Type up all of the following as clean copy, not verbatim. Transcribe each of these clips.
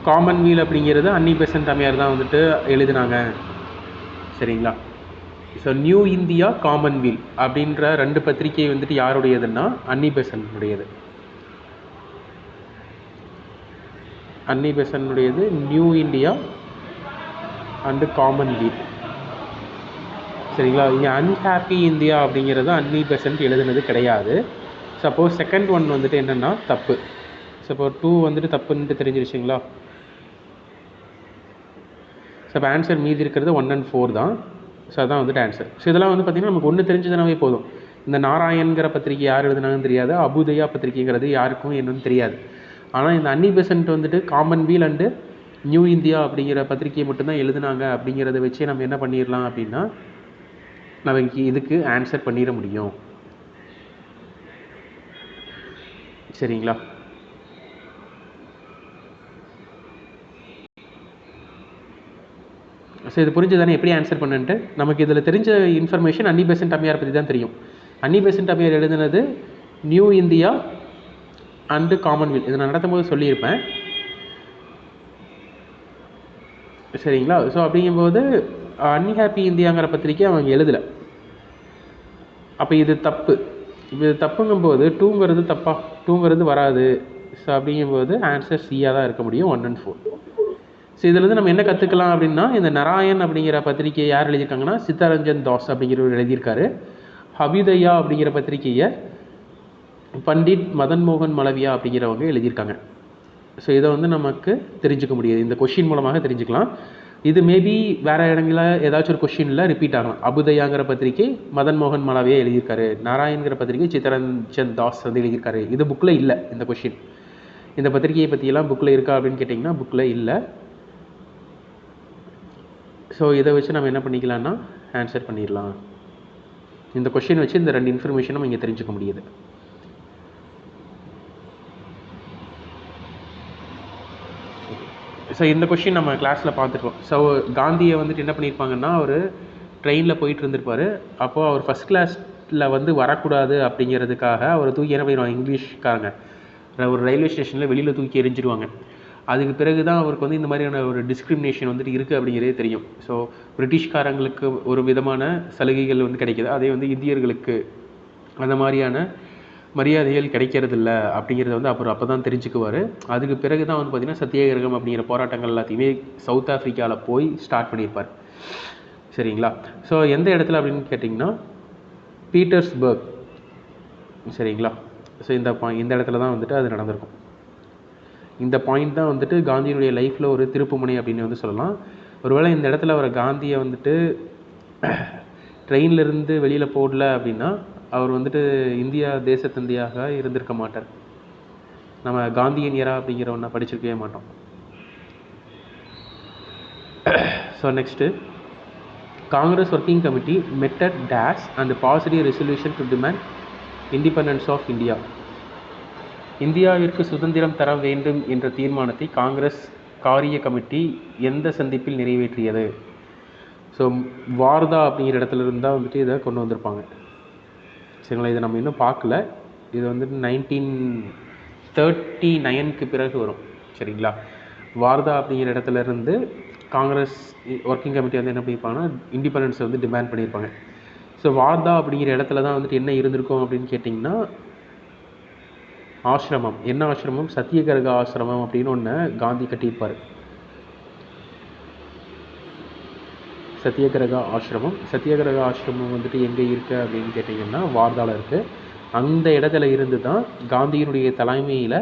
Commonweal அப்படிங்கிறது அன்னி பெசன்ட் அம்மையார் தான் வந்துட்டு எழுதினாங்க. சரிங்களா? ஸோ நியூ இந்தியா, காமன்வீல் அப்படின்ற 2 பத்திரிகை வந்துட்டு யாருடையதுன்னா அன்னி பெசன்ட்டுடையது. அன்னி பெசன்ட்டுடையது நியூ இந்தியா அண்டு காமன்வீல். சரிங்களா? இங்கே அன்ஹாப்பி இந்தியா அப்படிங்கிறது அன்னி பெசன்ட் எழுதுனது கிடையாது. சப்போஸ் செகண்ட் ஒன் வந்துட்டு என்னென்னா தப்பு. சப்போஸ் 2 வந்துட்டு தப்புன்ட்டு தெரிஞ்சிருச்சுங்களா? ஸோ இப்போ ஆன்சர் மீதி இருக்கிறது 1 and 4 தான். ஸோ அதான் வந்துட்டு ஆன்சர். ஸோ இதெல்லாம் வந்து பார்த்திங்கன்னா நமக்கு ஒன்று தெரிஞ்சதுனாவே போதும். இந்த நாராயண்கிற பத்திரிகை யார் எழுதுனாங்கன்னு தெரியாது, அபுதயா பத்திரிகைங்கிறது யாருக்கும் என்னன்னு தெரியாது. ஆனால் இந்த அன்னி பெசன்ட் வந்துட்டு காமன்வீல் அண்டு நியூ இந்தியா அப்படிங்கிற பத்திரிகையை மட்டும்தான் எழுதுனாங்க. அப்படிங்கிறத வச்சு நம்ம என்ன பண்ணிடலாம் அப்படின்னா நமக்கு இதுக்கு ஆன்சர் பண்ணிட முடியும். சரிங்களா? ஸோ இது புரிஞ்சுதானே எப்படி ஆன்சர் பண்ணுன்ட்டு? நமக்கு இதில் தெரிஞ்ச இன்ஃபர்மேஷன் அன்னி பெசன்ட் அம்மையார் பற்றி தான் தெரியும். அன்னி பெசன்ட் அம்மையார் எழுதுனது நியூ இந்தியா அண்டு காமன்வெல்த். இதை நான் நடத்தும் போது சொல்லியிருப்பேன். சரிங்களா? ஸோ அப்படிங்கும்போது அன்ஹாப்பி இந்தியாங்கிற பத்திரிக்கை அவங்க எழுதலை. அப்போ இது தப்பு. இப்போ இது தப்புங்கும்போது 2ங்கிறது தப்பா? 2ங்கிறது வராது. ஸோ அப்படிங்கும்போது ஆன்சர் சியாக தான் இருக்க முடியும், 1 and 4. ஸோ இதுலேருந்து நம்ம என்ன கற்றுக்கலாம் அப்படின்னா, இந்த நாராயண் அப்படிங்கிற பத்திரிக்கையை யார் எழுதியிருக்காங்கன்னா சித்தரஞ்சன் தாஸ் அப்படிங்கிறவர் எழுதியிருக்காரு. அபியுதயா அப்படிங்கிற பத்திரிக்கையை பண்டிட் மதன் மோகன் மலவியா அப்படிங்கிறவங்க எழுதியிருக்காங்க. ஸோ இதை வந்து நமக்கு தெரிஞ்சுக்க முடியாது, இந்த கொஷின் மூலமாக தெரிஞ்சுக்கலாம். இது மேபி வேறு இடங்களில் ஏதாச்சும் ஒரு கொஷினில் ரிப்பீட் ஆகலாம். அபுதயாங்கிற பத்திரிக்கை மதன் மோகன் மலவியா எழுதியிருக்காரு, நாராயண்கிற பத்திரிக்கை சித்தரஞ்சன் தாஸ் வந்து எழுதியிருக்காரு. இது புக்கில் இல்லை இந்த கொஷின். இந்த பத்திரிகையை பற்றியெல்லாம் புக்கில் இருக்கா அப்படின்னு கேட்டிங்கன்னா புக்கில் இல்லை. ஸோ இதை வச்சு நம்ம என்ன பண்ணிக்கலாம்னா ஆன்சர் பண்ணிடலாம். இந்த கொஷின் வச்சு இந்த 2 இன்ஃபர்மேஷன் நம்ம இங்கே தெரிஞ்சுக்க முடியுது. ஸோ இந்த கொஷின் நம்ம கிளாஸில் பார்த்துருக்கோம். ஸோ காந்தியை வந்துட்டு என்ன பண்ணியிருப்பாங்கன்னா, அவர் ட்ரெயினில் போயிட்டு இருந்திருப்பார். அப்போது அவர் ஃபஸ்ட் கிளாஸில் வந்து வரக்கூடாது அப்படிங்கிறதுக்காக அவர் தூக்கி என்ன பண்ணிடுவாங்க, இங்கிலீஷ்காரங்க ஒரு ரயில்வே ஸ்டேஷனில் வெளியில் தூக்கி எரிஞ்சிடுவாங்க. அதுக்கு பிறகு தான் அவருக்கு வந்து இந்த மாதிரியான ஒரு டிஸ்கிரிமினேஷன் வந்துட்டு இருக்குது அப்படிங்கிறதே தெரியும். ஸோ பிரிட்டிஷ்காரங்களுக்கு ஒரு விதமான சலுகைகள் வந்து கிடைக்கிது, அதே வந்து இந்தியர்களுக்கு அந்த மாதிரியான மரியாதைகள் கிடைக்கிறதில்ல அப்படிங்கிறத வந்து அப்புறம் அப்போ தான் தெரிஞ்சுக்குவார். அதுக்கு பிறகு தான் வந்து பார்த்திங்கன்னா சத்தியாகிரகம் அப்படிங்கிற போராட்டங்கள் எல்லாத்தையுமே சவுத் ஆஃப்ரிக்காவில் போய் ஸ்டார்ட் பண்ணியிருப்பார். சரிங்களா? ஸோ எந்த இடத்துல அப்படின்னு கேட்டிங்கன்னா பீட்டர்ஸ்பர்க். சரிங்களா? ஸோ இந்த இடத்துல தான் வந்துட்டு அது நடந்திருக்கும். இந்த பாயிண்ட் தான் வந்துட்டு காந்தியினுடைய லைஃப்பில் ஒரு திருப்புமுனை அப்படின்னு வந்து சொல்லலாம். ஒருவேளை இந்த இடத்துல அவர் காந்தியை வந்துட்டு ட்ரெயின்லேருந்து வெளியில் போடல அப்படின்னா அவர் வந்துட்டு இந்தியா தேசத்தந்தியாக இருந்திருக்க மாட்டார். நம்ம காந்தியன் எரா அப்படிங்கிற ஒன்றை படிச்சிருக்கவே மாட்டோம். So next, Congress working committee met at dash and passed a resolution to demand independence of India. இந்தியாவிற்கு சுதந்திரம் தர வேண்டும் என்ற தீர்மானத்தை காங்கிரஸ் காரிய கமிட்டி எந்த சந்திப்பில் நிறைவேற்றியது? ஸோ வார்தா அப்படிங்கிற இடத்துல இருந்தால் வந்துட்டு இதை கொண்டு வந்திருப்பாங்க. சரிங்களா? இதை நம்ம இன்னும் பார்க்கல. இது வந்துட்டு 1939க்கு பிறகு வரும். சரிங்களா? வார்தா அப்படிங்கிற இடத்துல இருந்து காங்கிரஸ் ஒர்க்கிங் கமிட்டி வந்து என்ன பண்ணியிருப்பாங்கன்னா இண்டிபெண்டன்ஸை வந்து டிமாண்ட் பண்ணியிருப்பாங்க. ஸோ வார்தா அப்படிங்கிற இடத்துல தான் வந்துட்டு என்ன இருந்திருக்கும் அப்படின்னு கேட்டிங்கன்னா ஆசிரமம். என்ன ஆசிரமம்? சத்தியகிரக ஆசிரமம் அப்படின்னு ஒன்று காந்தி கட்டியிருப்பார். சத்தியகிரக ஆசிரமம் வந்துட்டு எங்கே இருக்குது அப்படின்னு கேட்டிங்கன்னா வார்தாவில் இருக்குது. அந்த இடத்துல இருந்து தான் காந்தியினுடைய தலைமையில்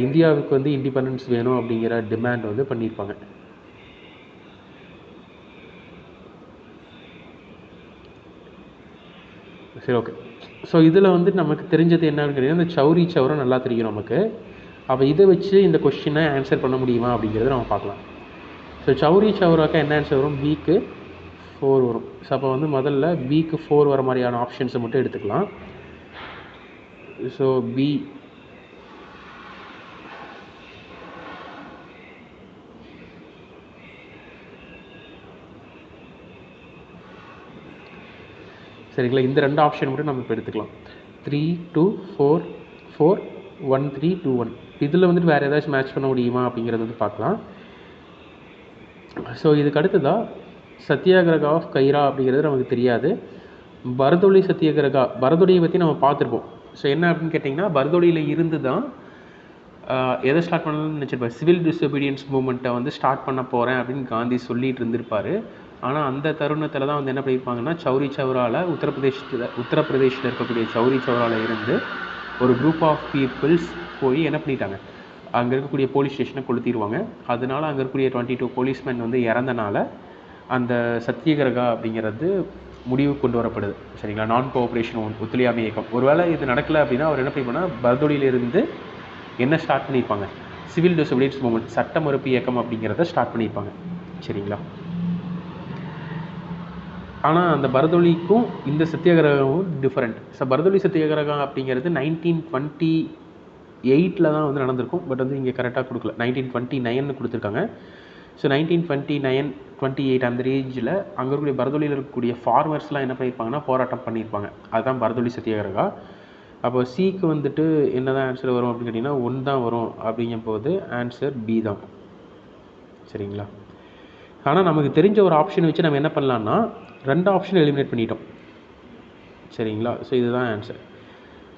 இந்தியாவுக்கு வந்து இண்டிபெண்டன்ஸ் வேணும் அப்படிங்கிற டிமாண்ட் வந்து பண்ணியிருப்பாங்க. சரி, ஓகே. ஸோ இதில் வந்து நமக்கு தெரிஞ்சது என்னன்னு கேட்டிங்கன்னா இந்த சௌரி சௌரம் நல்லா தெரியும் நமக்கு. அப்போ இதை வச்சு இந்த கொஸ்டினை ஆன்சர் பண்ண முடியுமா அப்படிங்கிறத நம்ம பார்க்கலாம். ஸோ சௌரி சௌராக்கா என்ன ஆன்சர் வரும்? பிக்கு 4 வரும். ஸோ அப்போ வந்து முதல்ல பிக்கு 4 வர மாதிரியான ஆப்ஷன்ஸை மட்டும் எடுத்துக்கலாம். ஸோ பி சரிங்களா? இந்த 2 ஆப்ஷன் மட்டும் நம்ம இப்போ எடுத்துக்கலாம். 3 2 4 4 1321. இதில் வந்துட்டு வேறு ஏதாச்சும் மேட்ச் பண்ண முடியுமா அப்படிங்கிறது வந்து பார்க்கலாம். ஸோ இதுக்கு அடுத்ததாக சத்தியாகிரகா ஆஃப் கைரா அப்படிங்கிறது நமக்கு தெரியாது. பரதொலி சத்தியாகிரகா, பரதொலியை பற்றி நம்ம பார்த்துருப்போம். ஸோ என்ன அப்படின்னு கேட்டிங்கன்னா, பரதொலியில் இருந்து தான் எதை ஸ்டார்ட் பண்ணணும்னு நினச்சிருப்பார், சிவில் டிஸ்ஒபீடியன்ஸ் மூமெண்ட்டை வந்து ஸ்டார்ட் பண்ண போகிறேன் அப்படின்னு காந்தி சொல்லிகிட்டு இருந்திருப்பார். ஆனால் அந்த தருணத்தில் தான் வந்து என்ன பண்ணியிருப்பாங்கன்னா, சௌரி சௌராவில் உத்தரப்பிரதேஷில் இருக்கக்கூடிய சௌரி சௌராவில் இருந்து ஒரு குரூப் ஆஃப் பீப்புள்ஸ் போய் என்ன பண்ணிட்டாங்க, அங்கே இருக்கக்கூடிய போலீஸ் ஸ்டேஷனை கொளுத்திடுவாங்க. அதனால அங்கே இருக்கக்கூடிய 22 போலீஸ்மேன் வந்து இறந்தனால அந்த சத்தியகிரகா அப்படிங்கிறது முடிவு கொண்டு வரப்படுது. சரிங்களா, நான் கோஆப்ரேஷன் ஒத்துழையாமை இயக்கம். ஒருவேளை இது நடக்கலை அப்படின்னா அவர் என்ன பண்ணிப்பாங்கன்னா, பர்தொலியிலிருந்து என்ன ஸ்டார்ட் பண்ணியிருப்பாங்க, சிவில் டிசோபீடியன்ஸ் மூமெண்ட், சட்ட மறுப்பு இயக்கம் அப்படிங்கிறத ஸ்டார்ட் பண்ணியிருப்பாங்க. சரிங்களா, ஆனால் அந்த பரதொலிக்கும் இந்த சத்தியாகிரகமும் டிஃப்ரெண்ட். ஸோ பரதொலி சத்தியாகிரகம் அப்படிங்கிறது 1928 தான் வந்து நடந்திருக்கும். பட் வந்து இங்கே கரெக்டாக கொடுக்கல, 1929 கொடுத்துருக்காங்க. ஸோ 1929, 28 அந்த ரேஞ்சில் அங்கே இருக்கக்கூடிய பரதொலியில் இருக்கக்கூடிய ஃபார்மர்ஸ்லாம் என்ன பண்ணியிருப்பாங்கன்னா போராட்டம் பண்ணியிருப்பாங்க. அதுதான் பரதொலி சத்தியாகிரகா. அப்போ சிக்கு வந்துட்டு என்ன தான் ஆன்சர் வரும் அப்படின்னு கேட்டிங்கன்னா 1 தான் வரும். அப்படிங்கும்போது ஆன்சர் பி தான். சரிங்களா, ஆனால் நமக்கு தெரிஞ்ச ஒரு ஆப்ஷன் வச்சு நம்ம என்ன பண்ணலான்னா 2 ஆப்ஷன் எலிமினேட் பண்ணிட்டோம். சரிங்களா, ஸோ இதுதான் ஆன்சர்.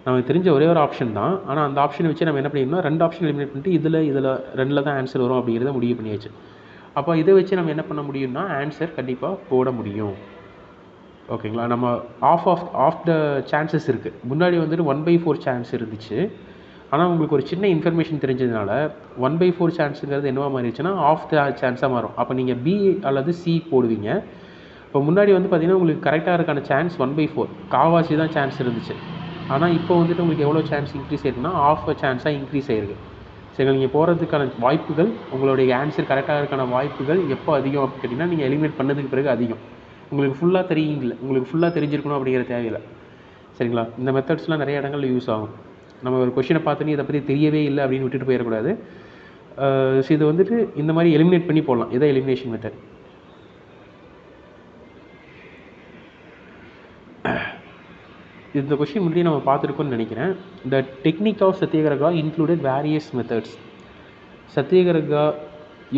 நமக்கு தெரிஞ்ச ஒரே ஒரு ஆப்ஷன் தான், ஆனால் அந்த ஆப்ஷனை வச்சு நம்ம என்ன பண்ணிடணும், 2 ஆப்ஷன் எலிமினேட் பண்ணிட்டு இதில் 2ல் தான் ஆன்சர் வரும் அப்படிங்கிறத முடிவு பண்ணியாச்சு. அப்போ இதை வச்சு நம்ம என்ன பண்ண முடியும்னா ஆன்சர் கண்டிப்பாக போட முடியும். ஓகேங்களா, நம்ம ஆஃப் த சான்சஸ் இருக்குது. முன்னாடி வந்துட்டு 1/4 சான்ஸ் இருந்துச்சு. ஆனால் உங்களுக்கு ஒரு சின்ன இன்ஃபர்மேஷன் தெரிஞ்சதுனால 1/4 சான்ஸுங்கிறது என்னவா மாறிடுச்சுன்னா ஆஃப் த சான்ஸாக மாறும். அப்போ நீங்கள் பி அல்லது சி போடுவீங்க. இப்போ முன்னாடி வந்து பார்த்திங்கன்னா உங்களுக்கு கரெக்டாக இருக்கான சான்ஸ் 1/4, காவாசி தான் சான்ஸ் இருந்துச்சு. ஆனால் இப்போ வந்துட்டு உங்களுக்கு எவ்வளோ சான்ஸ் இன்க்ரீஸ் ஆயிருக்குன்னா ஆஃப் அ சான்ஸாக இன்க்ரீஸ் ஆயிருக்கு. சரி, நீங்கள் போகிறதுக்கான வாய்ப்புகள், உங்களுடைய ஆன்சர் கரெக்டாக இருக்கான வாய்ப்புகள் எப்போ அதிகம் அப்படின்னு கேட்டிங்கன்னா நீங்கள் எலிமினேட் பண்ணதுக்கு பிறகு அதிகம். உங்களுக்கு ஃபுல்லாக தெரியுங்கள, உங்களுக்கு ஃபுல்லாக தெரிஞ்சிருக்கணும் அப்படிங்கிற தேவையில்லை. சரிங்களா, இந்த மெத்தட்ஸ்லாம் நிறைய இடங்களில் யூஸ் ஆகும். நம்ம ஒரு கொஷினை பார்த்துன்னு இதை பற்றி தெரியவே இல்லை அப்படின்னு விட்டுட்டு போயிடக்கூடாது. ஸோ இது வந்துட்டு இந்த மாதிரி எலிமினேட் பண்ணி போடலாம். இதான் எலிமினேஷன் மெத்தட். இந்த கொஷின் முன்னாடி நம்ம பார்த்துருக்கோம்னு நினைக்கிறேன். The technique of Satyagraha included various methods. Satyagraha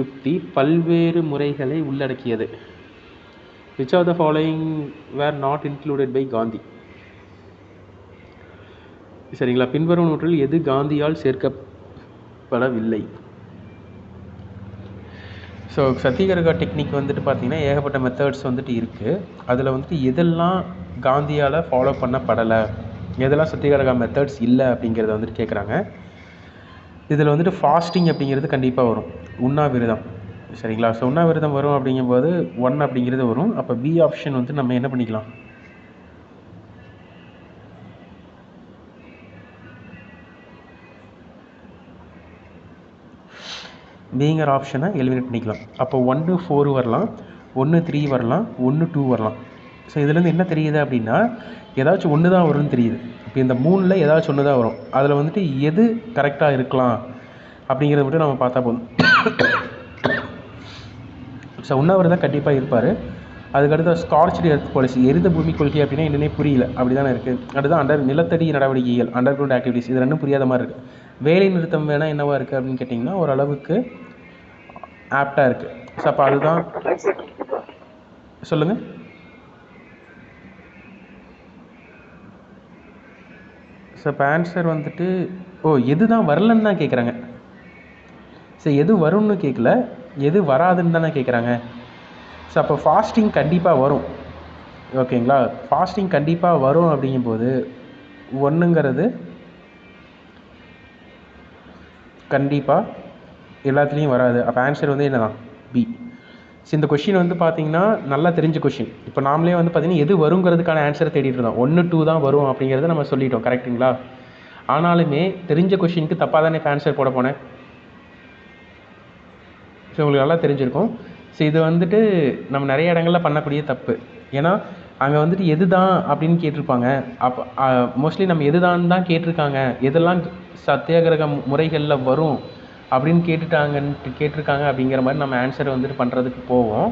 யுக்தி பல்வேறு முறைகளை உள்ளடக்கியது. Which of the following were not included by Gandhi. சரிங்களா, பின்வரும் நூற்றில் எது காந்தியால் சேர்க்கப்படவில்லை. ஸோ சத்தியாகிரகா டெக்னிக் வந்துட்டு பார்த்திங்கன்னா ஏகப்பட்ட மெத்தட்ஸ் வந்துட்டு இருக்குது. அதில் வந்துட்டு எதெல்லாம் காந்தியால் ஃபாலோ பண்ணப்படலை, எதெல்லாம் சத்தியாகிரகா மெத்தட்ஸ் இல்லை அப்படிங்கிறத வந்துட்டு கேட்குறாங்க. இதில் வந்துட்டு ஃபாஸ்டிங் அப்படிங்கிறது கண்டிப்பாக வரும், உண்ணாவிரதம். சரிங்களா, ஸோ உண்ணாவிரதம் வரும் அப்படிங்கும்போது 1 அப்படிங்கிறது வரும். அப்போ பி ஆப்ஷன் வந்து நம்ம என்ன பண்ணிக்கலாம், பிங்கிற ஆப்ஷனை எலிமினேட் பண்ணிக்கலாம். அப்போ 1 4 வரலாம், 1 3 வரலாம், 1 2 வரலாம். ஸோ இதுலேருந்து என்ன தெரியுது அப்படின்னா ஏதாச்சும் 1 தான் வரும்னு தெரியுது. இப்போ இந்த 3ல் ஏதாச்சும் 1 தான் வரும். அதில் வந்துட்டு எது கரெக்டாக இருக்கலாம் அப்படிங்கிறத மட்டும் நம்ம பார்த்தா போதும். ஸோ உண்ணாவிரதம் கண்டிப்பாக இருப்பார். அதுக்கடுத்து ஸ்கார்ச்டு எர்த் பாலிசி, எரித பூமி கொள்கை அப்படின்னா என்னன்னே புரியல, அப்படி தானே இருக்குது. அடுத்து நிலத்தடி நடவடிக்கைகள், அண்டர் கிரவுண்ட் ஆக்டிவிட்டீஸ், இது ரெண்டும் புரியாத மாதிரி இருக்குது. வேலை நிறுத்தம் வேணால் என்னவாக இருக்குது அப்படின்னு கேட்டிங்கன்னா ஓரளவுக்கு ஆப்டாக இருக்குது. ஸோ அப்போ அதுதான் சொல்லுங்கள். ஸோ இப்போ ஆன்சர் வந்துட்டு எது தான் வரலன்னு தான் கேட்குறாங்க. ஸோ எது வரும்னு கேட்கல, எது வராதுன்னு தானே கேட்குறாங்க. ஸோ அப்போ ஃபாஸ்டிங் கண்டிப்பாக வரும். ஓகேங்களா, ஃபாஸ்டிங் கண்டிப்பாக வரும் அப்படிங்கும்போது 1ங்கிறது கண்டிப்பாக எல்லாத்துலேயும் வராது. அப்போ ஆன்சர் வந்து என்ன தான், பி. ஸோ இந்த கொஷின் வந்து பார்த்திங்கன்னா நல்லா தெரிஞ்ச கொஷின். இப்போ நாமளே வந்து பார்த்திங்கன்னா எது வருங்கிறதுக்கான ஆன்சரை தேடிட்டு இருந்தோம். 1 2 தான் வரும் அப்படிங்கிறத நம்ம சொல்லிட்டோம், கரெக்டுங்களா. ஆனாலுமே தெரிஞ்ச கொஷினுக்கு தப்பாக தானே இப்போ ஆன்சர் போட போனேன். ஸோ உங்களுக்கு நல்லா தெரிஞ்சிருக்கும். ஸோ இது வந்துட்டு நம்ம நிறைய இடங்களில் பண்ணக்கூடிய தப்பு. ஏன்னா அங்கே வந்துட்டு எது தான் அப்படின்னு கேட்டிருப்பாங்க. அப்போ மோஸ்ட்லி நம்ம எது தான் கேட்டிருக்காங்க, எதெல்லாம் சத்தியாகிரக முறைகளில் வரும் அப்படின்னு கேட்டிருக்காங்க அப்படிங்கிற மாதிரி நம்ம ஆன்சர் வந்துட்டு பண்ணுறதுக்கு போவோம்.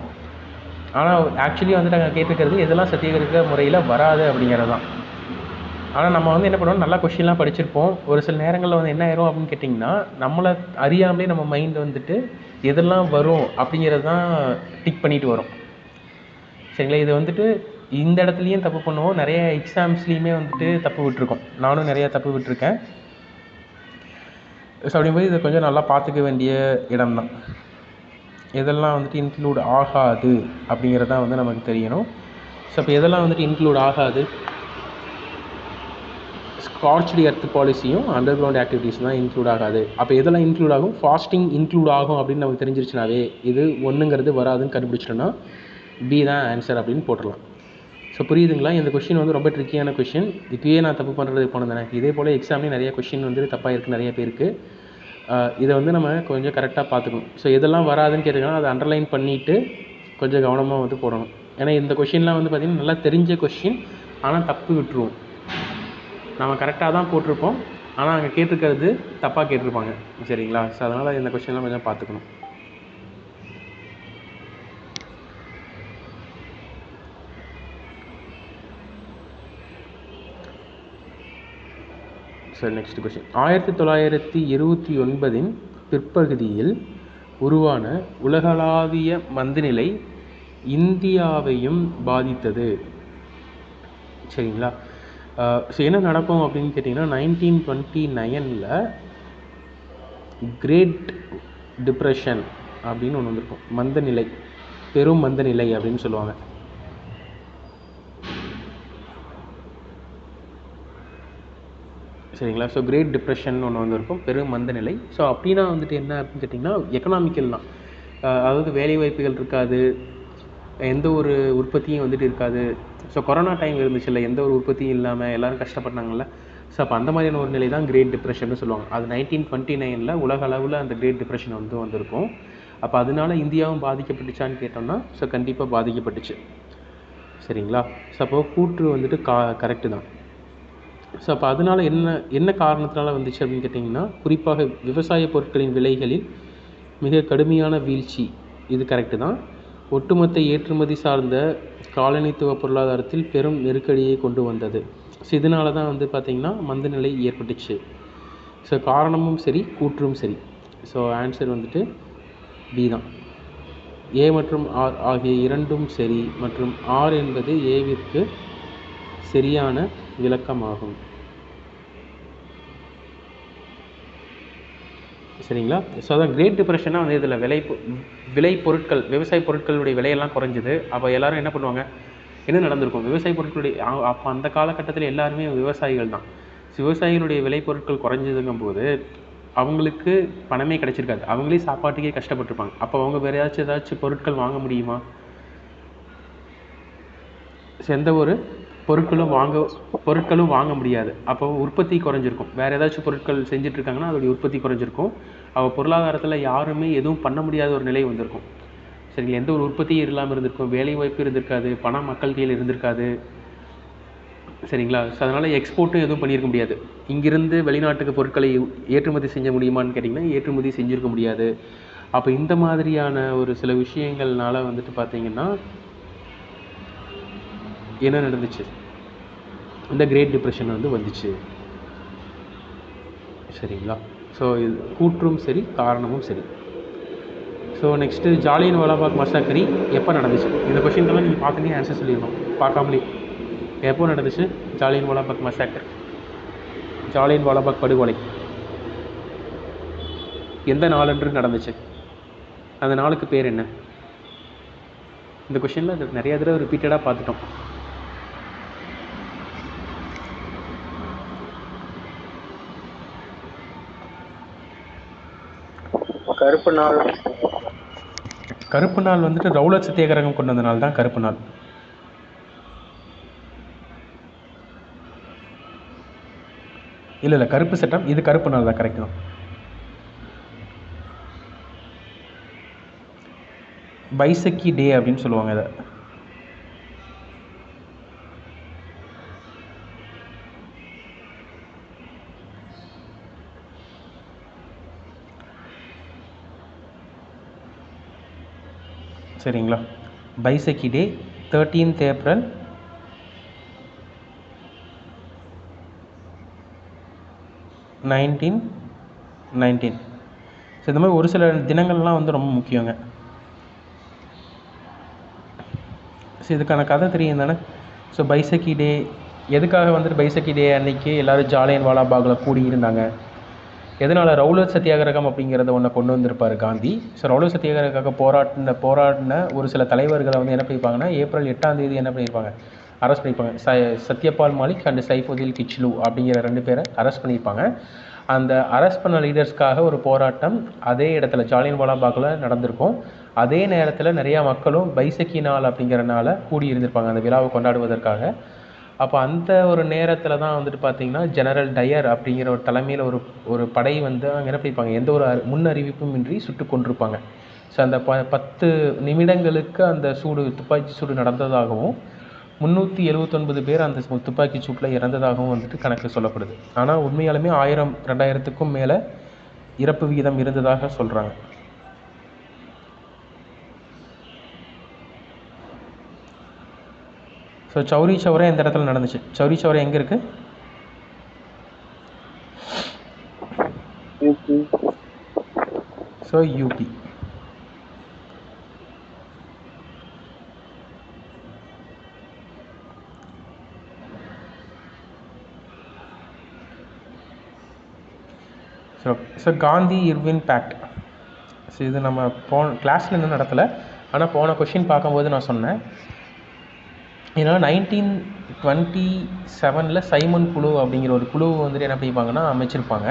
ஆனால் ஆக்சுவலி வந்துட்டு அங்கே கேட்டிருக்கிறது எதெல்லாம் சத்தியாகிரக முறையில் வராது அப்படிங்கிறது தான். ஆனால் நம்ம வந்து என்ன பண்ணுவோம், நல்லா கொஷின்லாம் படிச்சிருப்போம். ஒரு சில நேரங்களில் வந்து என்ன ஆயிரும் அப்படின்னு கேட்டிங்கன்னா, நம்மளை அறியாமலே நம்ம மைண்ட் வந்துட்டு எதெல்லாம் வரும் அப்படிங்கிறது தான் டிக் பண்ணிட்டு வரும். சரிங்களா? இது வந்துட்டு இந்த இடத்துலையும் தப்பு பண்ணுவோம், நிறைய எக்ஸாம்ஸ்லேயுமே வந்துட்டு தப்பு விட்டுருக்கோம். நானும் நிறையா தப்பு விட்டுருக்கேன். ஸோ அப்படிங்கும்போது இதை கொஞ்சம் நல்லா பார்த்துக்க வேண்டிய இடம்தான். எதெல்லாம் வந்துட்டு இன்க்ளூட் ஆகாது அப்படிங்கிறதான் வந்து நமக்கு தெரியணும். ஸோ இப்போ எதெல்லாம் வந்துட்டு இன்க்ளூட் ஆகாது, ஸ்கார்ச்டு எர்த் பாலிசியும் அண்டர் கிரவுண்ட் ஆக்டிவிட்டீஸ் தான் இன்க்ளூட் ஆகாது. அப்போ எதெல்லாம் இன்க்ளூட் ஆகும், ஃபாஸ்டிங் இன்க்ளூட் ஆகும் அப்படின்னு நமக்கு தெரிஞ்சிருச்சுனாவே இது ஒன்றுங்கிறது வராதுன்னு கண்டுபிடிச்சிட்டோன்னா பி தான் ஆன்சர் அப்படின்னு போட்டுடலாம். ஸோ புரியுதுங்களா? இந்த கொஷின் வந்து ரொம்ப ட்ரிக்கியான கொஷின். இப்போயே நான் தப்பு பண்ணுறது போனது தானே, இதே போல் எக்ஸாம்லேயும் நிறைய கொஷின் வந்து தப்பாக இருக்குது நிறைய பேருக்கு. இதை வந்து நம்ம கொஞ்சம் கரெக்டாக பார்த்துக்கணும். ஸோ எதெல்லாம் வராதுன்னு கேட்டிங்கன்னா அதை அண்டர்லைன் பண்ணிவிட்டு கொஞ்சம் கவனமாக வந்து போடணும். ஏன்னா இந்த கொஷின்லாம் வந்து பார்த்திங்கன்னா நல்லா தெரிஞ்ச கொஷின், ஆனால் தப்பு விட்டுருவோம். நம்ம கரெக்டாக தான் போட்டிருப்போம், ஆனால் அங்கே கேட்டிருக்கிறது தப்பாக கேட்டிருப்பாங்க. சரிங்களா? ஸோ அதனால் இந்த கொஷின்லாம் கொஞ்சம் பார்த்துக்கணும். சரி, நெக்ஸ்ட் கொஷின். 1929 பிற்பகுதியில் உருவான உலகளாவிய மந்தநிலை இந்தியாவையும் பாதித்தது. சரிங்களா? ஸோ என்ன நடக்கும் அப்படின்னு கேட்டிங்கன்னா, 1929 கிரேட் டிப்ரெஷன் அப்படின்னு ஒன்று வந்திருக்கும். மந்தநிலை, பெரும் மந்தநிலை அப்படின்னு சொல்லுவாங்க. சரிங்களா? ஸோ கிரேட் டிப்ரெஷன் ஒன்று வந்திருக்கும், பெரும் மந்தநிலை. ஸோ அப்படின்னா வந்துட்டு என்ன அப்படின்னு கேட்டிங்கன்னா, எக்கனாமிக்கல் தான். அதாவது வேலை வாய்ப்புகள் இருக்காது, எந்த ஒரு உற்பத்தியும் வந்துட்டு இருக்காது. ஸோ கொரோனா டைம் இருந்துச்சு இல்லை, எந்த ஒரு உற்பத்தியும் இல்லாமல் எல்லோரும் கஷ்டப்பட்டாங்கல்ல. ஸோ அப்போ அந்த மாதிரியான ஒரு நிலை தான் கிரேட் டிப்ரெஷன் சொல்லுவாங்க. அது 1929 உலக அளவில் அந்த கிரேட் டிப்ரெஷன் வந்து வந்திருக்கும். அப்போ அதனால இந்தியாவும் பாதிக்கப்பட்டுச்சான்னு கேட்டோம்னா, ஸோ கண்டிப்பாக பாதிக்கப்பட்டுச்சு. சரிங்களா? ஸோ அப்போ கூற்று வந்துட்டு கரெக்டு தான். ஸோ அப்போ அதனால் என்ன காரணத்தினால வந்துச்சு அப்படின்னு கேட்டிங்கன்னா, குறிப்பாக விவசாய பொருட்களின் விலைகளில் மிக கடுமையான வீழ்ச்சி, இது கரெக்டு தான். ஒட்டுமொத்த ஏற்றுமதி சார்ந்த காலனித்துவ பொருளாதாரத்தில் பெரும் நெருக்கடியை கொண்டு வந்தது. ஸோ இதனால தான் வந்து பார்த்திங்கன்னா மந்தநிலை ஏற்பட்டுச்சு. ஸோ காரணமும் சரி, கூற்றும் சரி. ஸோ ஆன்சர் வந்துட்டு பி தான். ஏ மற்றும் ஆர் ஆகிய இரண்டும் சரி மற்றும் ஆர் என்பது ஏவிற்கு சரியான விளக்கமாகும். சரிங்களா? ஸோ அதான் கிரேட் டிப்ரெஷனாக வந்து இதில் விலை பொருட்கள், விவசாய பொருட்களுடைய விலையெல்லாம் குறைஞ்சிது. அப்போ எல்லோரும் என்ன பண்ணுவாங்க, என்ன நடந்திருக்கும், விவசாய பொருட்களுடைய அப்போ அந்த காலகட்டத்தில் எல்லாருமே விவசாயிகள் தான். விவசாயிகளுடைய விலை பொருட்கள் குறைஞ்சதுங்கும் போது அவங்களுக்கு பணமே கிடச்சிருக்காது, அவங்களே சாப்பாட்டுக்கே கஷ்டப்பட்டுருப்பாங்க. அப்போ அவங்க வேறு ஏதாச்சும் பொருட்கள் வாங்க முடியுமா? எந்த ஒரு பொருட்களும் வாங்க முடியாது. அப்போ உற்பத்தி குறைஞ்சிருக்கும். வேறு ஏதாச்சும் பொருட்கள் செஞ்சிட்ருக்காங்கன்னா அதோடைய உற்பத்தி குறைஞ்சிருக்கும். அவள் பொருளாதாரத்தில் யாருமே எதுவும் பண்ண முடியாத ஒரு நிலை வந்திருக்கும். சரிங்களா? எந்த ஒரு உற்பத்தியும் இல்லாமல் இருந்திருக்கும், வேலை வாய்ப்பு இருந்திருக்காது, பணம் மக்கள் கையில் இருந்திருக்காது. சரிங்களா? ஸோ அதனால் எக்ஸ்போர்ட்டும் எதுவும் பண்ணியிருக்க முடியாது. இங்கிருந்து வெளிநாட்டுக்கு பொருட்களை ஏற்றுமதி செஞ்ச முடியுமான்னு கேட்டிங்கன்னா ஏற்றுமதி செஞ்சுருக்க முடியாது. அப்போ இந்த மாதிரியான ஒரு சில விஷயங்கள்னால வந்துட்டு பார்த்திங்கன்னா என்ன நடந்துச்சு, இந்த கிரேட் டிப்ரெஷன் வந்து வந்துச்சு. சரிங்களா? ஸோ இது கூற்றும் சரி, காரணமும் சரி. ஸோ நெக்ஸ்ட்டு ஜாலியன் வாலாபாக் மசாக்கரி எப்போ நடந்துச்சு? இந்த கொஷின்கெல்லாம் நீங்கள் பார்த்துனே ஆன்சர் சொல்லிடணும், பார்க்காமலே. எப்போ நடந்துச்சு ஜாலியன் வாலாபாக் மசாக்கர், ஜாலியன் வாலாபாக் படுகொலை எந்த நாளன்று நடந்துச்சு? அந்த நாளுக்கு பேர் என்ன? இந்த கொஷினில் நிறைய தடவை ரிப்பீட்டடாக பார்த்துட்டோம். கருப்பு நாள் வந்துட்டு ரவுலட் சத்தியாகிரகம் கொண்டு வந்த நாள் தான் கருப்பு நாள். இல்லை கருப்பு சட்டம், இது கருப்பு நாள் தான், கரெக்ட் தான். பைசக்கி டே அப்படின்னு சொல்லுவாங்க இதை. சரிங்களா? பைசக்கி டே 13th April 1919. ஸோ இந்த மாதிரி ஒரு சில தினங்கள்லாம் வந்து ரொம்ப முக்கியங்க. ஸோ இதுக்கான கதை தெரியும் தானே. ஸோ பைசக்கி டே எதுக்காக வந்துட்டு பைசக்கி டே அன்றைக்கி எல்லோரும் ஜாலியன் வாலாபாகில் கூடி இருந்தாங்க, எதனால் ரவுலட் சத்தியாகிரகம் அப்படிங்கிறத ஒன்று கொண்டு வந்திருப்பார் காந்தி. ஸோ ரவுலட் சத்தியாகிரகம் போராடின ஒரு சில தலைவர்களை வந்து என்ன பண்ணியிருப்பாங்கன்னா ஏப்ரல் 8 என்ன பண்ணியிருப்பாங்க, அரெஸ்ட் பண்ணியிருப்பாங்க. சத்யபால் மாலிக் அண்ட் சைஃபுதீன் கிச்லு அப்படிங்கிற 2 பேரை அரெஸ்ட் பண்ணியிருப்பாங்க. அந்த அரெஸ்ட் பண்ண லீடர்ஸ்க்காக ஒரு போராட்டம் அதே இடத்துல ஜாலியன் வாலாபாகில் நடந்திருக்கும். அதே நேரத்தில் நிறையா மக்களும் பைசக்கி நாள் அப்படிங்கிறனால கூடி இருந்திருப்பாங்க அந்த விழாவை கொண்டாடுவதற்காக. அப்போ அந்த ஒரு நேரத்தில் தான் வந்துட்டு பார்த்திங்கன்னா ஜெனரல் டயர் அப்படிங்கிற ஒரு தலைமையில் ஒரு படை வந்து அங்கே என்ன பண்ணியிருப்பாங்க, எந்த ஒரு முன் அறிவிப்பும் இன்றி சுட்டு கொண்டிருப்பாங்க. ஸோ அந்த 10 நிமிடங்களுக்கு அந்த துப்பாக்கி சூடு நடந்ததாகவும் 379 பேர் அந்த துப்பாக்கி சூட்டில் இறந்ததாகவும் வந்துட்டு கணக்கில் சொல்லப்படுது. ஆனால் உண்மையாலுமே 1000-2000க்கும் மேலே இறப்பு விகிதம் இருந்ததாக சொல்கிறாங்க. ஸோ சௌரி சௌரா இந்த இடத்துல நடந்துச்சு. சௌரி சௌரா எங்கே இருக்குது? So UP. So Gandhi Irwin pact. So இது நம்ம கிளாஸில் இன்னும் நடத்தலை, ஆனால் போன கொஷின் பார்க்கும்போது நான் சொன்னேன். ஏன்னா 1927 சைமன் குழு அப்படிங்கிற ஒரு குழு வந்துட்டு என்ன பண்ணிப்பாங்கன்னா அமைச்சிருப்பாங்க.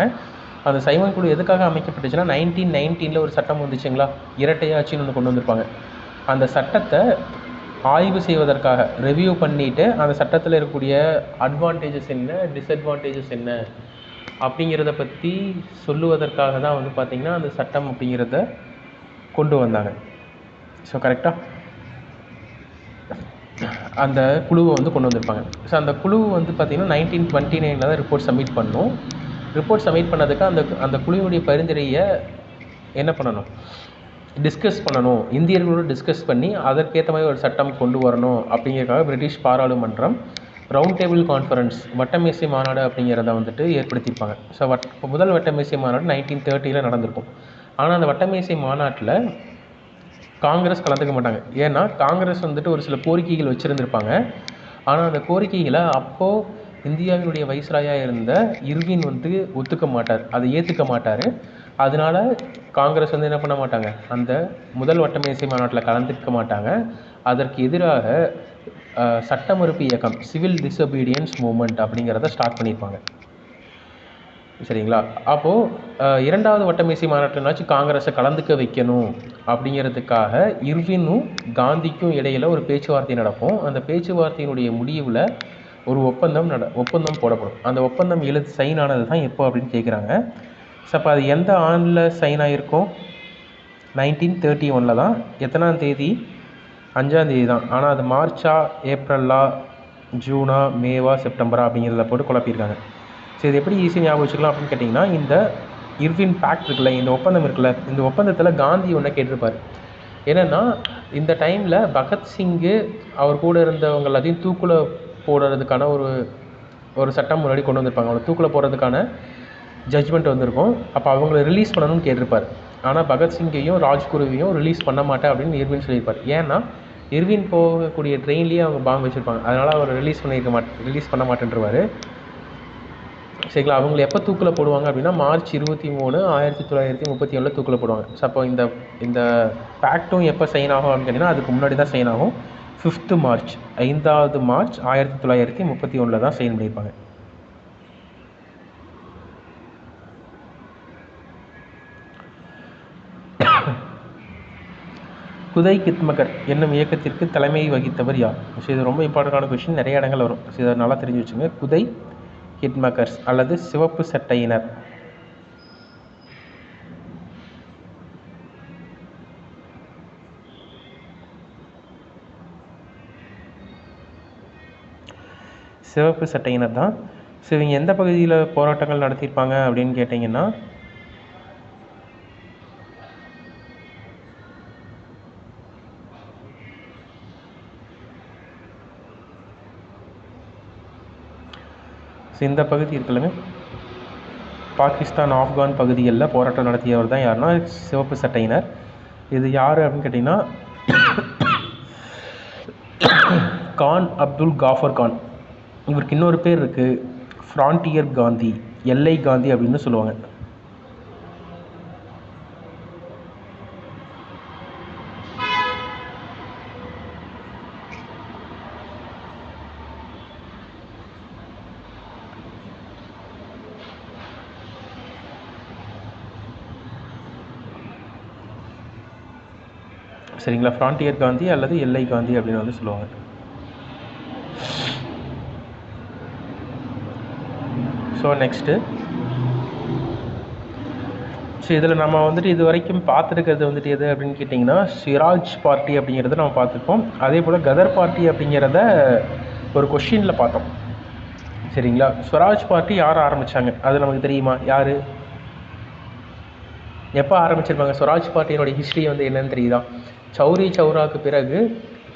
அந்த சைமன் குழு எதுக்காக அமைக்கப்பட்டுச்சுன்னா 1919 ஒரு சட்டம் வந்துச்சுங்களா, இரட்டையாட்சின்னு ஒன்று கொண்டு வந்திருப்பாங்க. அந்த சட்டத்தை ஆய்வு செய்வதற்காக ரிவ்யூ பண்ணிவிட்டு அந்த சட்டத்தில் இருக்கக்கூடிய அட்வான்டேஜஸ் என்ன, டிஸ்அட்வான்டேஜஸ் என்ன அப்படிங்கிறத பற்றி சொல்லுவதற்காக தான் வந்து பார்த்திங்கன்னா அந்த சட்டம் அப்படிங்கிறத கொண்டு வந்தாங்க. ஸோ கரெக்டாக அந்த குழுவை வந்து கொண்டு வந்திருப்பாங்க. ஸோ அந்த குழு வந்து பார்த்திங்கன்னா 1929 தான் ரிப்போர்ட் சப்மிட் பண்ணணும். ரிப்போர்ட் சப்மிட் பண்ணதுக்கு அந்த குழுவுடைய பரிந்துரையை என்ன பண்ணணும், டிஸ்கஸ் பண்ணணும், இந்தியர்களோடு டிஸ்கஸ் பண்ணி அதற்கேற்ற மாதிரி ஒரு சட்டம் கொண்டு வரணும். அப்படிங்கிறதுக்காக பிரிட்டிஷ் பாராளுமன்றம் ரவுண்ட் டேபிள் கான்ஃபரன்ஸ் வட்டமேசை மாநாடு அப்படிங்கிறத வந்துட்டு ஏற்படுத்தியிருப்பாங்க. ஸோ முதல் வட்டமேசை மாநாடு 1930 நடந்திருக்கும். ஆனால் அந்த வட்டமேசை மாநாட்டில் காங்கிரஸ் கலந்துக்க மாட்டாங்க. ஏன்னா காங்கிரஸ் வந்துட்டு ஒரு சில கோரிக்கைகள் வச்சுருந்துருப்பாங்க. ஆனால் அந்த கோரிக்கைகளை அப்போது இந்தியாவினுடைய வைஸ்ராயாக இருந்த இர்வின் வந்து ஒத்துக்க மாட்டார், அதை ஏற்றுக்க மாட்டார். அதனால் காங்கிரஸ் வந்து என்ன பண்ண மாட்டாங்க, அந்த முதல் வட்டமேசை மாநாட்டில் கலந்துக்க மாட்டாங்க. அதற்கு எதிராக சட்ட மறுப்பு இயக்கம், சிவில் டிஸ்ஒபீடியன்ஸ் மூமெண்ட் அப்படிங்கிறத ஸ்டார்ட் பண்ணியிருப்பாங்க. சரிங்களா. அப்போது இரண்டாவது வட்டமேசை மாநாட்டினாச்சும் காங்கிரஸை கலந்துக்க வைக்கணும் அப்படிங்கிறதுக்காக இர்வினும் காந்திக்கும் இடையில் ஒரு பேச்சுவார்த்தை நடக்கும். அந்த பேச்சுவார்த்தையினுடைய முடிவில் ஒரு ஒப்பந்தம் போடப்படும். அந்த ஒப்பந்தம் சைன் ஆனது தான் எப்போ அப்படின்னு கேட்குறாங்க. ஸோ அப்போ அது எந்த ஆண்டில் சைன் ஆகிருக்கும்? 1931 தான். எத்தனாம் தேதி? 5ஆம் தேதி தான். ஆனால் அது மார்ச்சா, ஏப்ரலா, ஜூனா, மேவா, செப்டம்பரா அப்படிங்கிறத போட்டு குழப்பியிருக்காங்க. ஸோ இது எப்படி ஈஸியாக ஞாபகம் வச்சுக்கலாம் அப்படின்னு கேட்டிங்கன்னா, இந்த இர்வின் பேக்ட் இருக்குல்ல, இந்த ஒப்பந்தம் இருக்குல்ல, இந்த ஒப்பந்தத்தில் காந்தி ஒன்றை கேட்டிருப்பார். என்னென்னா, இந்த டைமில் பகத்சிங்கு அவர் கூட இருந்தவங்க எல்லாத்தையும் தூக்கில் போடுறதுக்கான ஒரு சட்டம் முன்னாடி கொண்டு வந்திருப்பாங்க. அவங்களை தூக்கில் போடுறதுக்கான ஜட்ஜ்மெண்ட் வந்திருக்கும். அப்போ அவங்கள ரிலீஸ் பண்ணணும்னு கேட்டிருப்பார். ஆனால் பகத்சிங்கையும் ராஜ்குருவையும் ரிலீஸ் பண்ண மாட்டேன் அப்படின்னு இர்வின் சொல்லியிருப்பார். ஏன்னா இர்வின் போகக்கூடிய ட்ரெயின்லேயே அவங்க பாம்பு வச்சுருப்பாங்க. அதனால் அவர் ரிலீஸ் பண்ண மாட்டேன்றவார். சரிங்களா. அவங்களை எப்போ தூக்கில் போடுவாங்க அப்படின்னா மார்ச் 23, 1937 தூக்கில் போடுவாங்க. ஸோ அப்போ இந்த பேக்டும் எப்போ சைன் ஆகும் அப்படின்னு கேட்டிங்கன்னா அதுக்கு முன்னாடி தான் சைன் ஆகும். 5th மார்ச் 5வது மார்ச் 1931 தான் சைன் பண்ணியிருப்பாங்க. குதை கித்மகர் என்னும் இயக்கத்திற்கு தலைமை வகித்தவர் யார்? ஸோ இது ரொம்ப இம்பார்ட்டண்டான கொஷின், நிறைய இடங்கள் வரும். ஸோ இதை நல்லா தெரிஞ்சு வச்சுங்க. குதை கிட்மகர்ஸ் அல்லது சிவப்பு சட்டையினர். சிவப்பு சட்டையினர் தான். ஸோ இவங்க எந்த பகுதியில் போராட்டங்கள் நடத்தியிருப்பாங்க அப்படின்னு கேட்டிங்கன்னா இந்த பகுதி இருக்குல்லங்க, பாகிஸ்தான் ஆப்கான் பகுதிகளில் போராட்டம் நடத்தியவர் தான் யாருன்னா சிவப்பு சட்டையினர். இது யார் அப்படின்னு கேட்டிங்கன்னா கான் அப்துல் காஃபர் கான். இவருக்கு இன்னொரு பேர் இருக்குது, ஃப்ரான்டியர் காந்தி, எல்லை காந்தி அப்படின்னு சொல்லுவாங்க. சரிங்களா, ஃப்ரான்டியர் காந்தி அல்லது எல்லை காந்தி அப்படின்னு வந்து சொல்லுவாங்க. ஸோ நெக்ஸ்ட்டு, ஸோ இதில் நம்ம வந்துட்டு இது வரைக்கும் பார்த்துருக்கிறது வந்துட்டு எது அப்படின்னு கேட்டிங்கன்னா ஸ்வராஜ் பார்ட்டி அப்படிங்கிறத நம்ம பார்த்துருப்போம். அதே போல் கதர் பார்ட்டி அப்படிங்கிறத ஒரு கொஷினில் பார்த்தோம். சரிங்களா, ஸ்வராஜ் பார்ட்டி யார் ஆரம்பித்தாங்க அது நமக்கு தெரியுமா? யார், எப்போ ஆரம்பிச்சிருப்பாங்க? ஸ்வராஜ் பார்ட்டியினுடைய ஹிஸ்ட்ரி வந்து என்னன்னு தெரியுதா? சௌரி சௌராவுக்கு பிறகு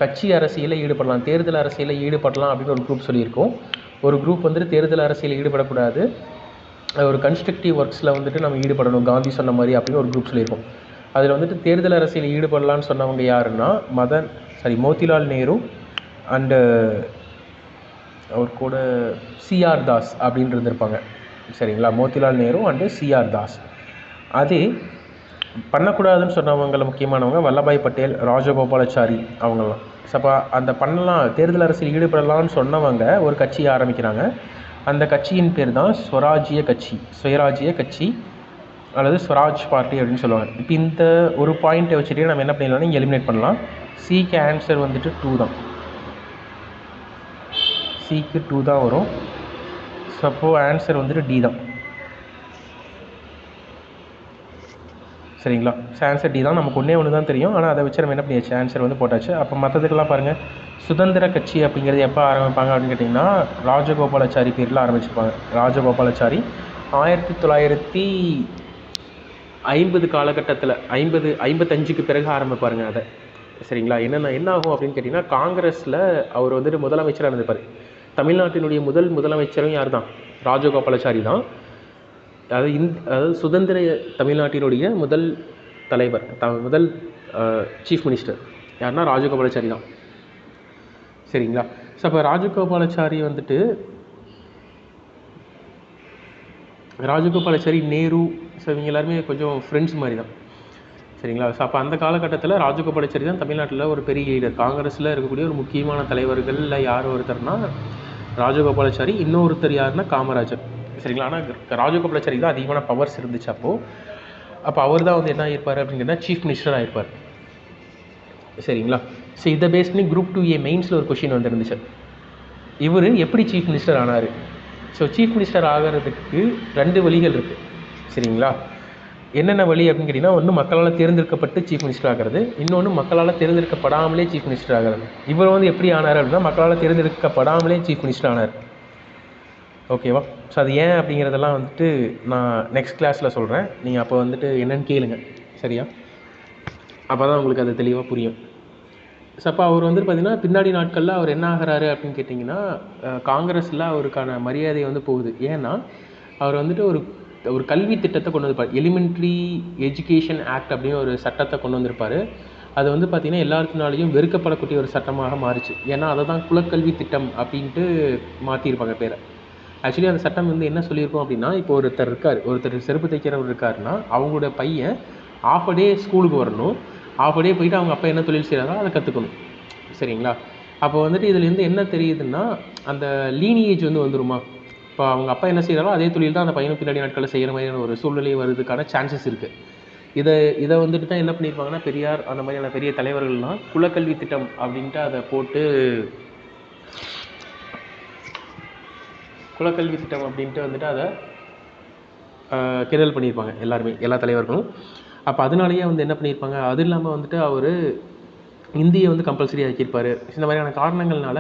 கட்சி அரசியலில் ஈடுபடலாம், தேர்தல் அரசியலில் ஈடுபடலாம் அப்படின்னு ஒரு குரூப் சொல்லியிருக்கோம். ஒரு குரூப் வந்துட்டு தேர்தல் அரசியலில் ஈடுபடக்கூடாது, ஒரு கன்ஸ்ட்ரக்டிவ் ஒர்க்ஸில் வந்துட்டு நம்ம ஈடுபடணும் காந்தி சொன்ன மாதிரி அப்படின்னு ஒரு குரூப் சொல்லியிருக்கோம். அதில் வந்துட்டு தேர்தல் அரசியலில் ஈடுபடலான்னு சொன்னவங்க யாருன்னா மோதிலால் நேரு அண்டு அவர் கூட சிஆர் தாஸ் அப்படின்னு இருந்திருப்பாங்க. சரிங்களா, மோதிலால் நேரு அண்டு சிஆர் தாஸ். அதே பண்ணக்கூடாதுன்னு சொன்னவங்களை முக்கியமானவங்க வல்லபாய் பட்டேல், ராஜகோபாலாச்சாரி அவங்கெல்லாம். அப்போ அந்த பண்ணலாம் தேர்தல் அரசியல் ஈடுபடலான்னு சொன்னவங்க ஒரு கட்சியை ஆரம்பிக்கிறாங்க. அந்த கட்சியின் பேர் தான் சுயராஜ்ய கட்சி அல்லது ஸ்வராஜ் பார்ட்டி அப்படின்னு சொல்லுவாங்க. இப்போ இந்த ஒரு பாயிண்ட்டை வச்சுட்டு நம்ம என்ன பண்ணிடலாம்னா இங்கே எலிமினேட் பண்ணலாம். சிக்கு ஆன்சர் வந்துட்டு 2 தான். சிக்கு 2 தான் வரும். ஸோ ஆன்சர் வந்துட்டு டி தான். சரிங்களா, ஆன்சர் டி தான். நமக்கு ஒன்று தான் தெரியும், ஆனால் அதை வச்சு நம்ம என்ன பண்ணியாச்சு, ஆன்சர் வந்து போட்டாச்சு. அப்போ மற்றதுக்கெல்லாம் பாருங்கள், சுதந்திர கட்சி அப்படிங்கிறது எப்போ ஆரம்பிப்பாங்க அப்படின்னு கேட்டிங்கன்னா ராஜகோபாலாச்சாரி பேரில் ஆரம்பிச்சிருப்பாங்க. ராஜகோபாலாச்சாரி 1950 காலகட்டத்தில் 55க்கு பிறகு ஆரம்பிப்பாருங்க அதை. சரிங்களா, என்ன ஆகும் அப்படின்னு கேட்டிங்கன்னா காங்கிரஸில் அவர் வந்துட்டு முதலமைச்சராக இருந்திருப்பார். தமிழ்நாட்டினுடைய முதலமைச்சரும் யார் தான்? ராஜகோபாலாச்சாரி தான். அதாவது சுதந்திர தமிழ்நாட்டினுடைய முதல் தலைவர், முதல் சீஃப் மினிஸ்டர் யாருன்னா ராஜகோபாலாச்சாரி தான். சரிங்களா, ஸோ அப்போ ராஜகோபாலாச்சாரி நேரு, ஸோ இவங்க எல்லாருமே கொஞ்சம் ஃப்ரெண்ட்ஸ் மாதிரி தான். சரிங்களா, ஸோ அப்போ அந்த காலகட்டத்தில் ராஜகோபாலாச்சாரி தான் தமிழ்நாட்டில் ஒரு பெரிய லீடர். காங்கிரஸில் இருக்கக்கூடிய ஒரு முக்கியமான தலைவர்களில் யார் ஒருத்தர்னா ராஜகோபாலாச்சாரி, இன்னொருத்தர் யாருன்னா காமராஜர். சரிங்களா, ஆனால் ராஜகோபாலாச்சாரி தான் அதிகமான பவர்ஸ் இருந்துச்சு அப்போ அவர் தான் வந்து என்ன ஆகிருப்பார் அப்படிங்கிறத சீஃப் மினிஸ்டர் ஆகிருப்பார். சரிங்களா, ஸோ இதை பேஸ் பண்ணி குரூப் 2A மெயின்ஸில் ஒரு கொஷின் வந்துருந்துச்சு, இவர் எப்படி சீஃப் மினிஸ்டர் ஆனார்? ஸோ சீஃப் மினிஸ்டர் ஆகிறதுக்கு 2 வழிகள் இருக்குது. சரிங்களா, என்னென்ன வழி அப்படின்னு கேட்டிங்கன்னா, ஒன்று மக்களால் தேர்ந்தெடுக்கப்பட்டு சீஃப் மினிஸ்டர் ஆகிறது, இன்னொன்று மக்களால் தேர்ந்தெடுக்கப்படாமலே சீஃப் மினிஸ்டர் ஆகிறது. இவர் வந்து எப்படி ஆனார் அப்படின்னா மக்களால் தேர்ந்தெடுக்கப்படாமலே சீஃப் மினிஸ்டர் ஆனார். ஓகேவா, ஸோ அது ஏன் அப்படிங்கிறதெல்லாம் வந்துட்டு நான் நெக்ஸ்ட் கிளாஸில் சொல்கிறேன். நீங்கள் அப்போ வந்துட்டு என்னென்னு கேளுங்க. சரியா, அப்போ தான் உங்களுக்கு அது தெளிவாக புரியும். ஸோ அப்போ அவர் வந்துட்டு பார்த்திங்கன்னா பின்னாடி நாட்களில் அவர் என்ன ஆகிறாரு அப்படின்னு கேட்டிங்கன்னா காங்கிரஸில் அவருக்கான மரியாதை வந்து போகுது. ஏன்னா அவர் வந்துட்டு ஒரு கல்வி திட்டத்தை கொண்டு வந்திருப்பார். எலிமெண்ட்ரி எஜுகேஷன் ஆக்ட் அப்படின்னு ஒரு சட்டத்தை கொண்டு வந்திருப்பார். அது வந்து பார்த்திங்கன்னா எல்லாத்தினாலையும் வெறுக்கப்படக்கூடிய ஒரு சட்டமாக மாறிச்சு. ஏன்னா அதை தான் குலக்கல்வி திட்டம் அப்படின்ட்டு மாற்றிருப்பாங்க பேரை. ஆக்சுவலி அந்த சட்டம் வந்து என்ன சொல்லியிருக்கோம் அப்படின்னா, இப்போ ஒருத்தர் செருப்பு தைக்கிறவர் இருக்காருன்னா அவங்களோட பையன் ஆஃப் டே ஸ்கூலுக்கு வரணும், ஆஃப் டே போயிட்டு அவங்க அப்பா என்ன தொழில் செய்கிறாரோ அதை கற்றுக்கணும். சரிங்களா, அப்போ வந்துட்டு இதுலேருந்து என்ன தெரியுதுன்னா அந்த லீனியேஜ் வந்து வந்துருமா, இப்போ அவங்க அப்பா என்ன செய்கிறாரோ அதே தொழில் தான் அந்த பையனும் பின்னாடி நாட்களில் செய்கிற மாதிரியான ஒரு சூழ்நிலை வருவதுக்கான சான்சஸ் இருக்குது. இதை வந்துட்டு தான் என்ன பண்ணியிருப்பாங்கன்னா பெரியார் அந்த மாதிரியான பெரிய தலைவர்கள்லாம் குலக்கல்வி திட்டம் அப்படின்ட்டு அதை போட்டு குலக்கல்வி திட்டம் அப்படின்ட்டு வந்துட்டு அதை கிண்டல் பண்ணியிருப்பாங்க எல்லாருமே, எல்லா தலைவர்களும். அப்போ அதனாலேயே வந்து என்ன பண்ணியிருப்பாங்க, அது இல்லாமல் வந்துட்டு அவர் இந்தியை வந்து கம்பல்சரி ஆக்கியிருப்பார். இந்த மாதிரியான காரணங்கள்னால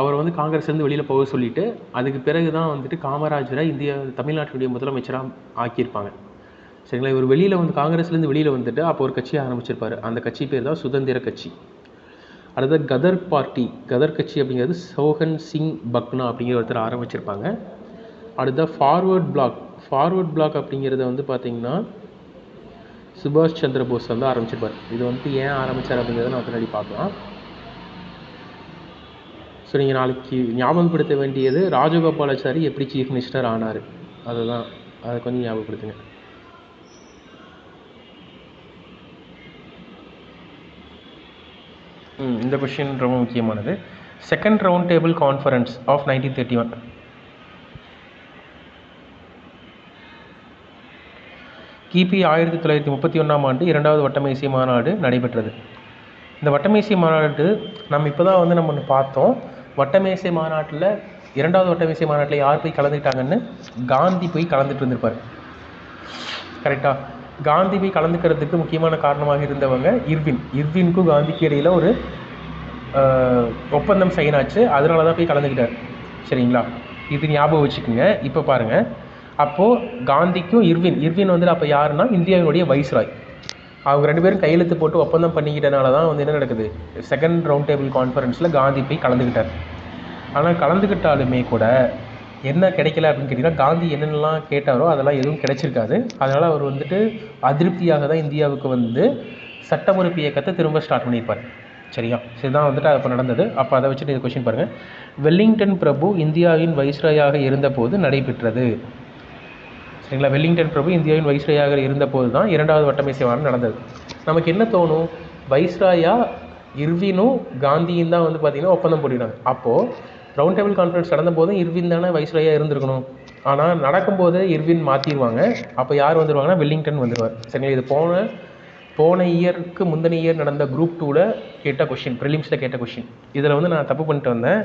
அவர் வந்து காங்கிரஸ்லேருந்து வெளியில் போக சொல்லிவிட்டு அதுக்கு பிறகு தான் வந்துட்டு காமராஜரை தமிழ்நாட்டினுடைய முதலமைச்சராக ஆக்கியிருப்பாங்க. சரிங்களா, இவர் வெளியில் வந்து காங்கிரஸ்லேருந்து வெளியில் வந்துட்டு அப்போ ஒரு கட்சியை ஆரம்பிச்சிருப்பார். அந்த கட்சி பேர் தான் சுதந்திர கட்சி. அடுத்த கதர் பார்ட்டி, கதர் கட்சி அப்படிங்கிறது சோஹன் சிங் பக்னா அப்படிங்கிற ஒருத்தர் ஆரம்பிச்சிருப்பாங்க. அடுத்த ஃபார்வர்ட் பிளாக், ஃபார்வர்ட் பிளாக் அப்படிங்கிறத வந்து பார்த்திங்கன்னா சுபாஷ் சந்திர போஸ் வந்து ஆரம்பிச்சிருப்பார். இது வந்து ஏன் ஆரம்பித்தார் அப்படிங்கிறத நான் பின்னாடி பார்க்கலாம். ஸோ நீங்கள் நாளைக்கு ஞாபகப்படுத்த வேண்டியது ராஜகோபாலாச்சாரி எப்படி சீஃப் மினிஸ்டர் ஆனார், அதுதான். அதை கொஞ்சம் ஞாபகப்படுத்துங்க. இந்த கொஷின் ரொம்ப முக்கியமானது. Second round table conference of 1931. கிபி 1931 ஆண்டு இரண்டாவது வட்டமேசை மாநாடு நடைபெற்றது. இந்த வட்டமேசை மாநாடு நம்ம இப்போ தான் வந்து நம்ம ஒன்று பார்த்தோம். வட்டமேசை மாநாட்டில் இரண்டாவது வட்டமேசை மாநாட்டில் யார் போய் கலந்துக்கிட்டாங்கன்னு காந்தி போய் கலந்துட்டு இருந்திருப்பார். கரெக்டாக? காந்தி போய் கலந்துக்கிறதுக்கு முக்கியமான காரணமாக இருந்தவங்க இர்வினுக்கும் காந்திக்கு இடையில் ஒரு ஒப்பந்தம் சைன் ஆச்சு. அதனால தான் போய் கலந்துக்கிட்டார். சரிங்களா? இது ஞாபகம் வச்சுக்கோங்க. இப்போ பாருங்கள், அப்போது காந்திக்கும் இர்வின் வந்துட்டு அப்போ யாருன்னா இந்தியாவினுடைய வைஸ்ராய். அவங்க 2 பேரும் கையெழுத்து போட்டு ஒப்பந்தம் பண்ணிக்கிட்டனால தான் வந்து என்ன நடக்குது, செகண்ட் ரவுண்ட் டேபிள் கான்ஃபரன்ஸில் காந்தி போய் கலந்துக்கிட்டார். ஆனால் கலந்துக்கிட்டாலுமே கூட என்ன கிடைக்கல அப்படின்னு கேட்டிங்கன்னா, காந்தி என்னென்னலாம் கேட்டாரோ அதெல்லாம் எதுவும் கிடைச்சிருக்காது. அதனால் அவர் வந்துட்டு அதிருப்தியாக தான் இந்தியாவுக்கு வந்து சட்டமறுப்பு இயக்கத்தை திரும்ப ஸ்டார்ட் பண்ணியிருப்பார். சரியா? இதுதான் வந்துட்டு அப்போ நடந்தது. அப்போ அதை வச்சுட்டு இது கொஸ்டின் பாருங்கள். வெல்லிங்டன் பிரபு இந்தியாவின் வைஸ்ராயாக இருந்தபோது நடைபெற்றது. சரிங்களா? வெல்லிங்டன் பிரபு இந்தியாவின் வைஸ்ராயாக இருந்தபோது தான் இரண்டாவது வட்டமேசை மாநாடு நடந்தது. நமக்கு என்ன தோணும், வைஸ்ராயா இர்வினும் காந்தியும் தான் வந்து பார்த்திங்கன்னா ஒப்பந்தம் போட்டிருக்காங்க. அப்போது ரவுண்ட் டேபிள் கான்ஃபரன்ஸ் நடந்தபோதும் இர்வின் தானே வைஸ்ராயாக இருந்திருக்கணும். ஆனால் நடக்கும்போது இர்வின் மாற்றிடுவாங்க. அப்போ யார் வந்துடுவாங்கன்னா வெல்லிங்டன் வந்துடுவார். சரிங்களா? இது போன இயருக்கு முந்தின இயர் நடந்த குரூப் 2ல் கேட்ட கொஷின், ப்ரிலிம்ஸில் கேட்ட கொஷின். இதில் வந்து நான் தப்பு பண்ணிட்டு வந்தேன்.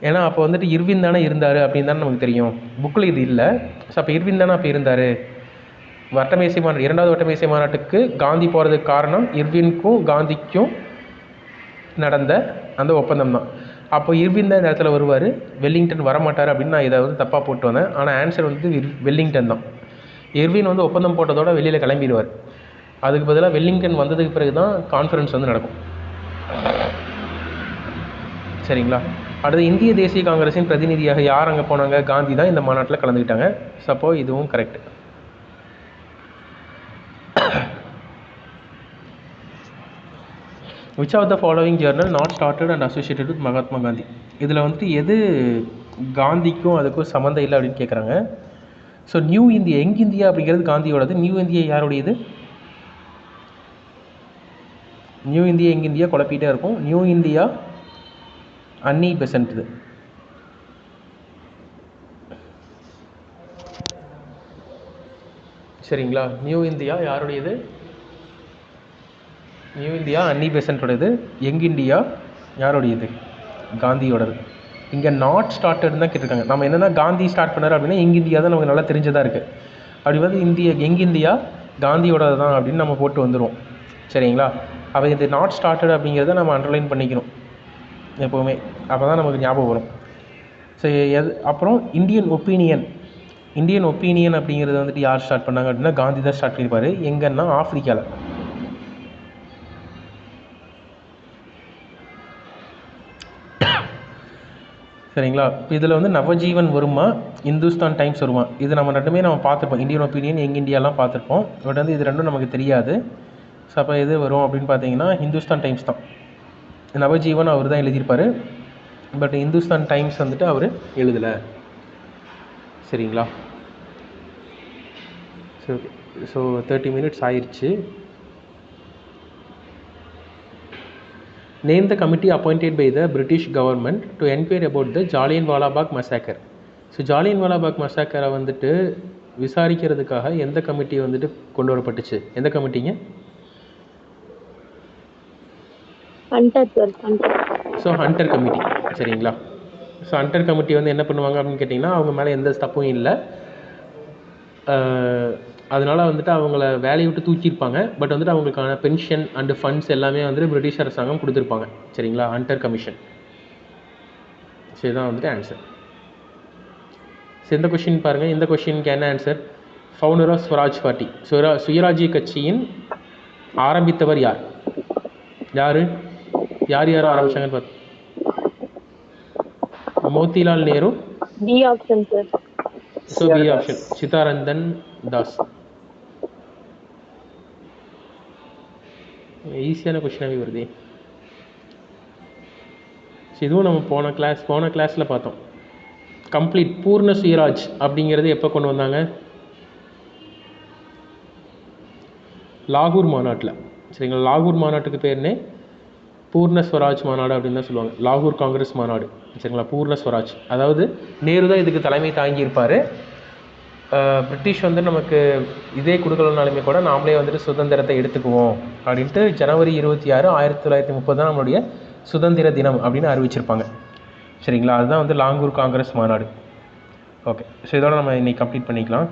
ஏன்னா அப்போ வந்துட்டு இர்வின் தானே இருந்தார் அப்படின்னு தானே நமக்கு தெரியும். புக்கில் இது இல்லை. ஸோ அப்போ இர்வின் தானே அப்போ இருந்தார். வட்டமேசை மாநாடு, இரண்டாவது வட்டமேசை மாநாட்டுக்கு காந்தி போகிறதுக்கு காரணம் இர்வினுக்கும் காந்திக்கும் நடந்த அந்த ஒப்பந்தம் தான். அப்போ இர்வின் தான் இந்த இடத்துல வருவார், வெல்லிங்டன் வரமாட்டார் அப்படின்னு நான் இதை வந்து தப்பாக போட்டு வந்தேன். ஆனால் ஆன்சர் வந்து வெல்லிங்டன் தான். இர்வின் வந்து ஒப்பந்தம் போட்டதோட வெளியில் கிளம்பிடுவார். அதுக்கு பதிலாக வெல்லிங்டன் வந்ததுக்கு பிறகு தான் கான்ஃபரன்ஸ் வந்து நடக்கும். சரிங்களா? அடுத்து இந்திய தேசிய காங்கிரஸின் பிரதிநிதியாக யார் அங்கே போனாங்க? காந்தி தான் இந்த மாநாட்டில் கலந்துக்கிட்டாங்க. சப்போ இதுவும் correct. Which of the following journal not started and associated with Mahatma Gandhi? இதில் வந்துட்டு எது காந்திக்கும் அதுக்கும் சம்மந்தம் இல்லை அப்படின்னு கேட்குறாங்க. So new India, young India அப்படிங்கிறது காந்தியோடது. நியூ இந்தியா யாருடையது? நியூ இந்தியா யங் இந்தியா குழப்பிகிட்டே இருக்கும். New India Annie Besant. சரிங்களா? நியூ இந்தியா யாருடையது? நியூ இந்தியா அன்னி பெசன்ட்டோடது. யங் இந்தியா யாருடையது? காந்தியோடது. இங்கே நாட் ஸ்டார்டட்னு தான் கேட்டிருக்காங்க. நம்ம என்னென்னா காந்தி ஸ்டார்ட் பண்ணார் அப்படின்னா யங் இந்தியா தான் நமக்கு நல்லா தெரிஞ்சதாக இருக்குது. அப்படி வந்து யங் இந்தியா காந்தியோடது தான் அப்படின்னு நம்ம போட்டு வந்துடுவோம். சரிங்களா? அப்போ இது நாட் ஸ்டார்டட் அப்படிங்கிறத நம்ம அண்டர்லைன் பண்ணிக்கணும் எப்போவுமே. அப்போ தான் நமக்கு ஞாபகம் வரும். ஸோ அப்புறம் இந்தியன் ஒப்பீனியன் அப்படிங்கிறத வந்துட்டு யார் ஸ்டார்ட் பண்ணாங்க அப்படின்னா காந்தி தான் ஸ்டார்ட் பண்ணியிருப்பார். எங்கன்னா ஆஃப்ரிக்காவில். சரிங்களா? இப்போ இதில் வந்து நவஜீவன் வருமா, இந்துஸ்தான் டைம்ஸ் வருமா? இது நம்ம ரெண்டுமே நம்ம பார்த்துருப்போம். இந்தியன் ஒப்பீனியன், யங் இந்தியாலாம் பார்த்துருப்போம். பட் வந்து இது ரெண்டும் நமக்கு தெரியாது. ஸோ அப்போ எது வரும் அப்படின்னு பார்த்தீங்கன்னா ஹிந்துஸ்தான் டைம்ஸ் தான். நவஜீவன் அவர் தான் எழுதியிருப்பார். பட் இந்துஸ்தான் டைம்ஸ் வந்துட்டு அவர் எழுதலை. சரிங்களா? ஸோ 30 மினிட்ஸ் ஆயிடுச்சு. Name the committee appointed by the British government to enquire about the Jallianwala Bagh massacre. So Jallianwala Bagh massacre வந்துட்டு விசாரிக்கிறதுக்காக எந்த கமிட்டி வந்துட்டு கொண்டு வரப்பட்டுச்சு? எந்த கமிட்டிங்க? So Hunter committee. சரிங்களா? ஸோ ஹண்டர் கமிட்டி வந்து என்ன பண்ணுவாங்க அப்படின்னு கேட்டிங்கன்னா, அவங்க மேலே எந்த தப்பும் இல்லை, அதனால் வந்துட்டு அவங்கள வேலையை விட்டு தூக்கியிருப்பாங்க. பட் வந்துட்டு அவங்களுக்கான பென்ஷன் அண்டு ஃபண்ட்ஸ் எல்லாமே வந்துட்டு பிரிட்டிஷ் அரசாங்கம் கொடுத்துருப்பாங்க. சரிங்களா? Hunter commission. ஸோ இதுதான் வந்துட்டு ஆன்சர். ஸோ இந்த கொஷின் பாருங்கள். இந்த கொஷினுக்கு என்ன answer? Founder of Swaraj party, Swarajya கட்சியின் ஆரம்பித்தவர் யார்? யார் ஆரம்பிச்சாங்கன்னு பார்த்து. Motilal Nehru. D option sir. So B option Chittaranjan Das. ஈஸியான கொஷினாகவே வருதே. இதுவும் நம்ம போன கிளாஸில் பார்த்தோம். கம்ப்ளீட் பூர்ண சுயராஜ் அப்படிங்கிறது எப்போ கொண்டு வந்தாங்க? லாகூர் மாநாட்டில். சரிங்களா, லாகூர் மாநாட்டுக்கு பேர்னே பூர்ண ஸ்வராஜ் மாநாடு அப்படின்னு தான் சொல்லுவாங்க. லாகூர் காங்கிரஸ் மாநாடு. சரிங்களா, பூர்ண ஸ்வராஜ். அதாவது நேரு தான் இதுக்கு தலைமை தாங்கியிருப்பார். பிரிட்டிஷ் வந்து நமக்கு இதே கொடுக்கலனாலுமே கூட நாமளே வந்துட்டு சுதந்திரத்தை எடுத்துக்குவோம் அப்படின்ட்டு ஜனவரி 26, 1930 தான் நம்மளுடைய சுதந்திர தினம் அப்படின்னு அறிவிச்சிருப்பாங்க. சரிங்களா, அதுதான் வந்து லாகூர் காங்கிரஸ் மாநாடு. ஓகே, ஸோ இதோட நம்ம இன்னைக்கு கம்ப்ளீட் பண்ணிக்கலாம்.